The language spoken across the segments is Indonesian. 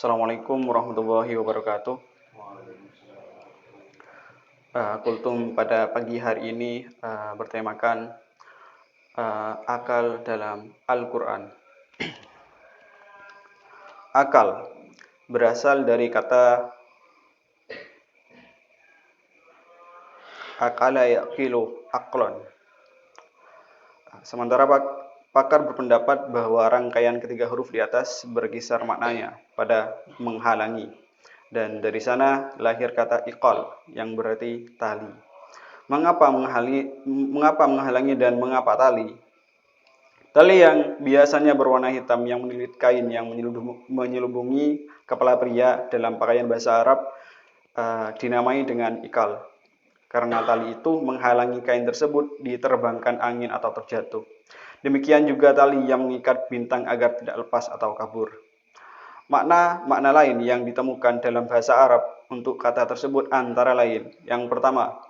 Assalamualaikum warahmatullahi wabarakatuh. Kultum pada pagi hari ini bertemakan akal dalam Al-Quran. Akal berasal dari kata akala yaqilu aqlon. Sementara pakar berpendapat bahwa rangkaian ketiga huruf di atas berkisar maknanya pada menghalangi. Dan dari sana lahir kata iqal yang berarti tali. Mengapa menghalangi dan mengapa tali? Tali yang biasanya berwarna hitam yang melilit kain yang menyelubungi kepala pria dalam pakaian bahasa Arab dinamai dengan ikal. Karena tali itu menghalangi kain tersebut diterbangkan angin atau terjatuh. Demikian juga tali yang mengikat bintang agar tidak lepas atau kabur. Makna lain yang ditemukan dalam bahasa Arab untuk kata tersebut antara lain. Yang pertama,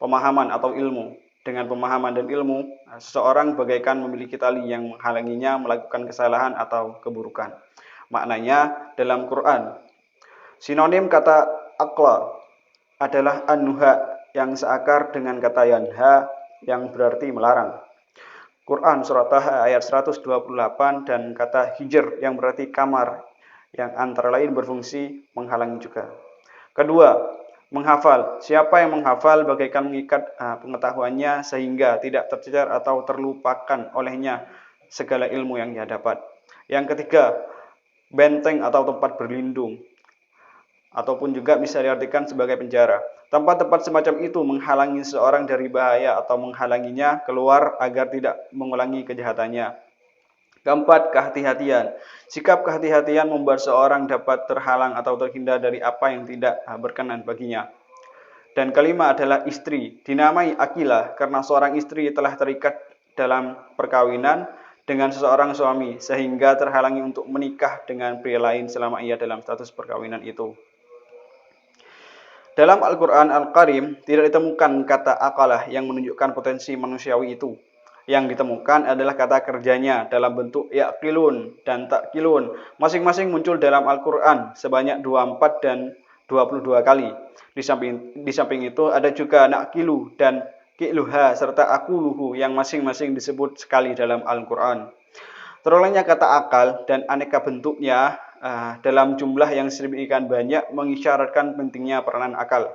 pemahaman atau ilmu. Dengan pemahaman dan ilmu, seseorang bagaikan memiliki tali yang menghalanginya melakukan kesalahan atau keburukan. Maknanya dalam Quran, sinonim kata aqla adalah annuha yang seakar dengan kata yanha yang berarti melarang. Quran surat Taha ayat 128 dan kata hijr yang berarti kamar yang antara lain berfungsi menghalangi juga. Kedua, menghafal. Siapa yang menghafal bagaikan mengikat pengetahuannya sehingga tidak tercecer atau terlupakan olehnya segala ilmu yang ia dapat. Yang ketiga, benteng atau tempat berlindung. Ataupun juga bisa diartikan sebagai penjara. Tempat-tempat semacam itu menghalangi seorang dari bahaya atau menghalanginya keluar agar tidak mengulangi kejahatannya. Keempat, kehati-hatian. Sikap kehati-hatian membuat seorang dapat terhalang atau terhindar dari apa yang tidak berkenan baginya. Dan kelima adalah istri. Dinamai Akilah karena seorang istri telah terikat dalam perkawinan dengan seseorang suami sehingga terhalangi untuk menikah dengan pria lain selama ia dalam status perkawinan itu. Dalam Al-Quran Al-Karim tidak ditemukan kata akalah yang menunjukkan potensi manusiawi itu. Yang ditemukan adalah kata kerjanya dalam bentuk yaqilun dan takilun. Masing-masing muncul dalam Al-Quran sebanyak 24 dan 22 kali. Di samping itu ada juga nakilu dan kiluha serta akuluhu yang masing-masing disebut sekali dalam Al-Quran. Terolehnya kata akal dan aneka bentuknya dalam jumlah yang sedemikian banyak mengisyaratkan pentingnya peranan akal.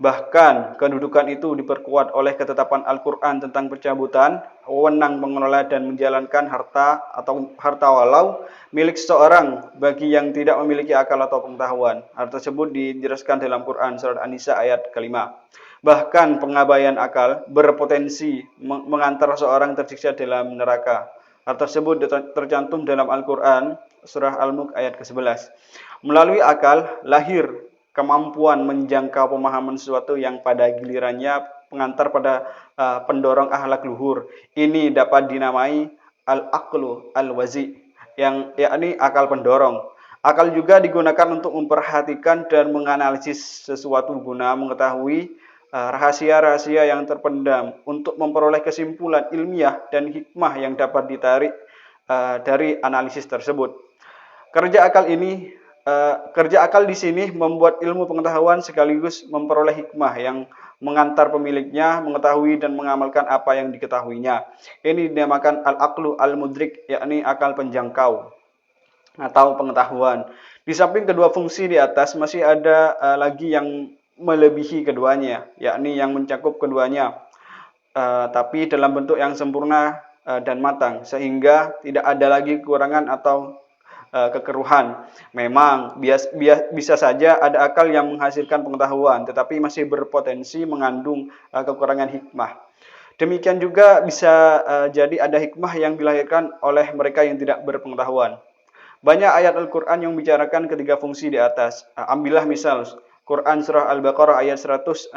Bahkan kedudukan itu diperkuat oleh ketetapan Al-Quran tentang pencabutan, wewenang mengelola dan menjalankan harta walau milik seseorang bagi yang tidak memiliki akal atau pengetahuan. Hal tersebut dijelaskan dalam Quran surat An-Nisa ayat ke-5. Bahkan pengabaian akal berpotensi mengantar seorang tersiksa dalam neraka. Hal tersebut tercantum dalam Al-Quran surah Al-Mulk ayat ke-11. Melalui akal lahir kemampuan menjangkau pemahaman sesuatu yang pada gilirannya pengantar pada pendorong akhlak luhur. Ini dapat dinamai al-aqlu al-wazi, yakni akal pendorong. Akal juga digunakan untuk memperhatikan dan menganalisis sesuatu guna mengetahui rahasia-rahasia yang terpendam untuk memperoleh kesimpulan ilmiah dan hikmah yang dapat ditarik dari analisis tersebut. Kerja akal di sini membuat ilmu pengetahuan sekaligus memperoleh hikmah yang mengantar pemiliknya mengetahui dan mengamalkan apa yang diketahuinya. Ini dinamakan al-aqlu al-mudrik, yakni akal penjangkau atau pengetahuan. Di samping kedua fungsi di atas masih ada lagi yang melebihi keduanya, yakni yang mencakup keduanya, tapi dalam bentuk yang sempurna dan matang, sehingga tidak ada lagi kekurangan atau kekeruhan. Memang bisa saja ada akal yang menghasilkan pengetahuan, tetapi masih berpotensi mengandung kekurangan hikmah. Demikian juga bisa jadi ada hikmah yang dilahirkan oleh mereka yang tidak berpengetahuan. Banyak ayat Al-Quran yang membicarakan ketiga fungsi di atas. Ambillah misal Quran surah Al-Baqarah ayat 165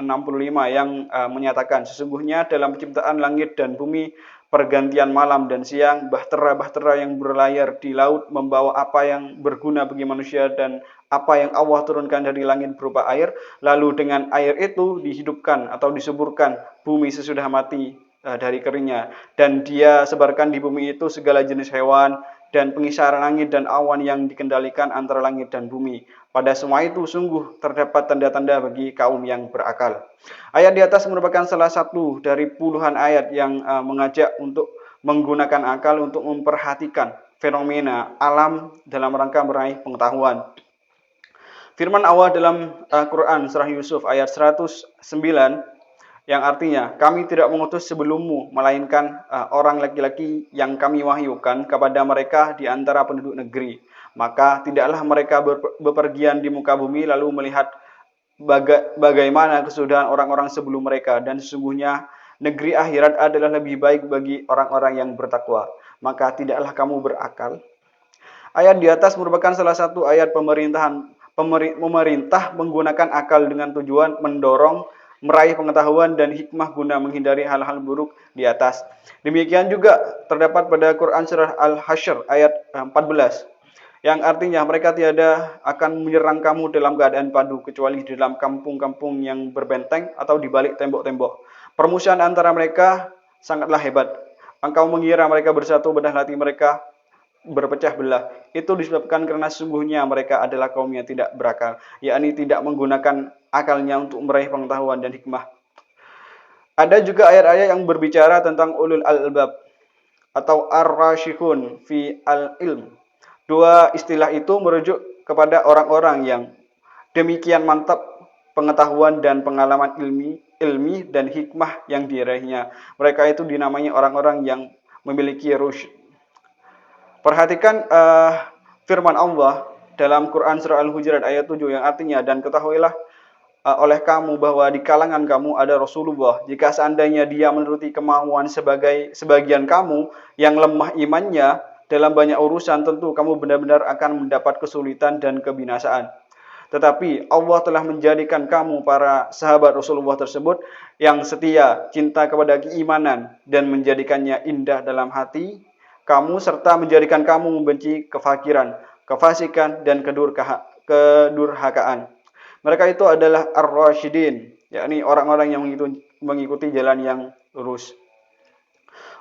yang menyatakan sesungguhnya dalam penciptaan langit dan bumi, pergantian malam dan siang, bahtera-bahtera yang berlayar di laut membawa apa yang berguna bagi manusia dan apa yang Allah turunkan dari langit berupa air, lalu dengan air itu dihidupkan atau disuburkan bumi sesudah mati dari keringnya, dan dia sebarkan di bumi itu segala jenis hewan dan pengisaran langit dan awan yang dikendalikan antara langit dan bumi. Pada semua itu sungguh terdapat tanda-tanda bagi kaum yang berakal. Ayat di atas merupakan salah satu dari puluhan ayat yang mengajak untuk menggunakan akal untuk memperhatikan fenomena alam dalam rangka meraih pengetahuan. Firman Allah dalam Quran surah Yusuf ayat 109 yang artinya kami tidak mengutus sebelummu melainkan orang laki-laki yang kami wahyukan kepada mereka di antara penduduk negeri. Maka tidaklah mereka bepergian di muka bumi lalu melihat bagaimana kesudahan orang-orang sebelum mereka, dan sesungguhnya negeri akhirat adalah lebih baik bagi orang-orang yang bertakwa. Maka tidaklah kamu berakal. Ayat di atas merupakan salah satu ayat pemerintah menggunakan akal dengan tujuan mendorong meraih pengetahuan dan hikmah guna menghindari hal-hal buruk di atas. Demikian juga terdapat pada Quran surah Al-Hasyr ayat 14 yang artinya mereka tiada akan menyerang kamu dalam keadaan padu kecuali di dalam kampung-kampung yang berbenteng atau di balik tembok-tembok. Permusuhan antara mereka sangatlah hebat. Engkau mengira mereka bersatu, bedah hati mereka berpecah belah. Itu disebabkan karena sungguhnya mereka adalah kaum yang tidak berakal, yakni tidak menggunakan akalnya untuk meraih pengetahuan dan hikmah. Ada juga ayat-ayat yang berbicara tentang ulul albab atau ar-rasyihun fi al-ilm. Dua istilah itu merujuk kepada orang-orang yang demikian mantap pengetahuan dan pengalaman ilmi dan hikmah yang diraihnya. Mereka itu dinamai orang-orang yang memiliki rusyd. Perhatikan firman Allah dalam Quran surah Al-Hujurat ayat 7 yang artinya, dan ketahuilah oleh kamu bahwa di kalangan kamu ada Rasulullah. Jika seandainya dia menuruti kemauan sebagian kamu yang lemah imannya dalam banyak urusan, tentu kamu benar-benar akan mendapat kesulitan dan kebinasaan. Tetapi Allah telah menjadikan kamu para sahabat Rasulullah tersebut yang setia, cinta kepada keimanan, dan menjadikannya indah dalam hati kamu, serta menjadikan kamu membenci kefakiran, kefasikan, dan kedurhakaan. Mereka itu adalah ar-rasyidin, yakni orang-orang yang mengikuti jalan yang lurus.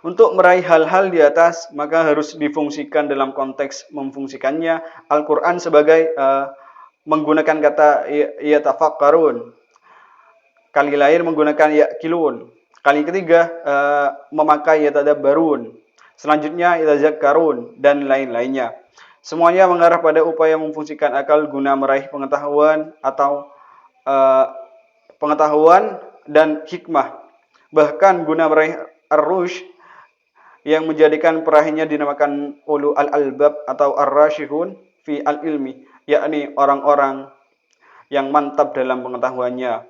Untuk meraih hal-hal di atas, maka harus difungsikan dalam konteks memfungsikannya. Al-Quran sebagai menggunakan kata yatafakkarun. Kali lain menggunakan ya'kilun. Kali ketiga memakai yatadabbarun. Selanjutnya yatazakkarun dan lain-lainnya. Semuanya mengarah pada upaya memfungsikan akal guna meraih pengetahuan atau pengetahuan dan hikmah. Bahkan guna meraih ar-rusyd yang menjadikan perahinya dinamakan ulul al-albab atau ar-rasyihun fi al-ilmi, yakni orang-orang yang mantap dalam pengetahuannya.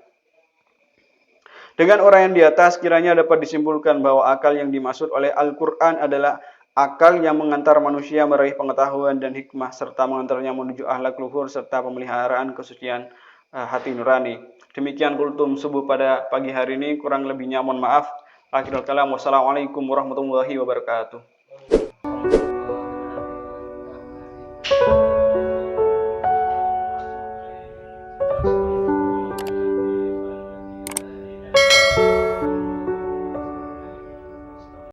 Dengan orang yang di atas, kiranya dapat disimpulkan bahwa akal yang dimaksud oleh Al-Quran adalah akal yang mengantar manusia meraih pengetahuan dan hikmah, serta mengantarnya menuju akhlak luhur, serta pemeliharaan kesucian hati nurani. Demikian kultum subuh pada pagi hari ini, kurang lebihnya mohon maaf. Akhirul kalam, wassalamualaikum warahmatullahi wabarakatuh.